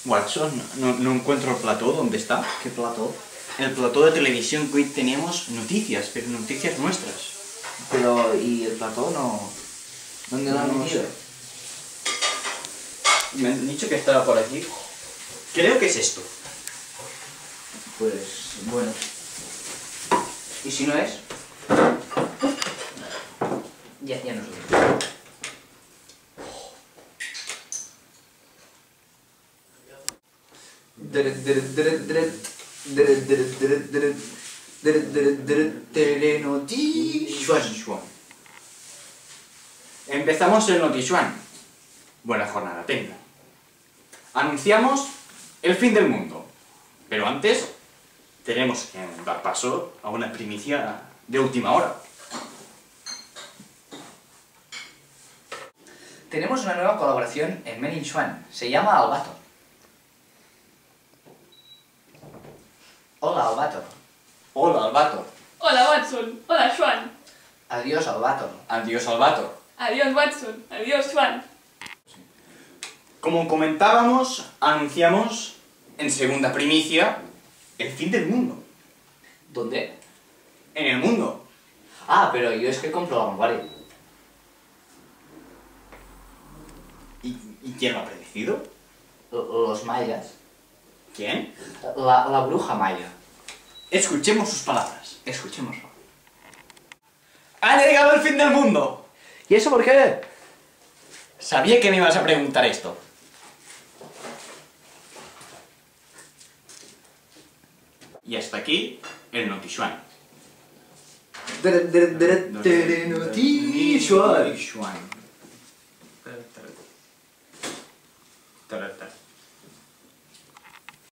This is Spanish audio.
Watson, no encuentro el plató. ¿Dónde está? ¿Qué plató? El plató de televisión que hoy teníamos noticias, pero noticias nuestras. Pero, ¿y el plató no? ¿Dónde lo han No metido? sé. Me han dicho que estaba por aquí. Creo que es esto. Pues, bueno. ¿Y si no es? Ya no sé. Telenoticias. Empezamos el Notichuan. Buena jornada tenga. Anunciamos el fin del mundo. Pero antes tenemos que dar paso a una primicia de última hora. Tenemos una nueva colaboración en Men in Swan. Se llama Albator. Hola, Albator. Hola, Albator. Hola, Watson. Hola, Swan. Adiós, Albator. Adiós, Albator. Adiós, Watson. Adiós, Swan. Como comentábamos, anunciamos en segunda primicia el fin del mundo. ¿Dónde? En el mundo. Ah, pero yo es que compro la vanguardia. ¿Y quién lo ha predecido? Los mayas. ¿Quién? La bruja maya. Escuchemos sus palabras. Escuchémoslo. ¡Ha llegado el fin del mundo! ¿Y eso por qué? Sabía que me ibas a preguntar esto. Y hasta aquí el Notichuan. Telenoticias.